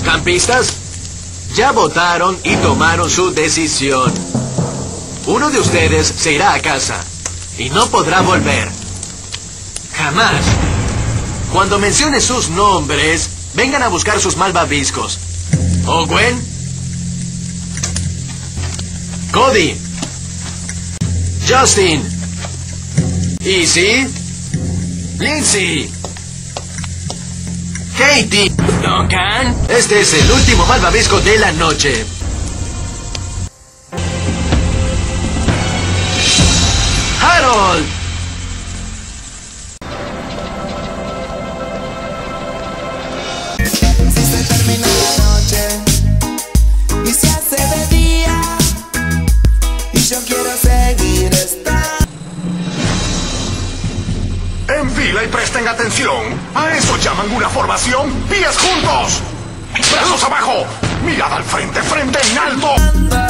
¿Campistas? Ya votaron y tomaron su decisión. Uno de ustedes se irá a casa y no podrá volver. Jamás. Cuando mencione sus nombres, vengan a buscar sus malvaviscos. Owen, Cody, Justin, Izzy, Lindsay, Katie, Duncan. Este es el último malvavisco de la noche. Harold. Si se termina la noche y se hace de día y yo quiero seguir estando. En fila y presten atención. A eso llaman una formación. ¡Pies juntos! ¡Brazos abajo! ¡Mirada al frente, frente en alto!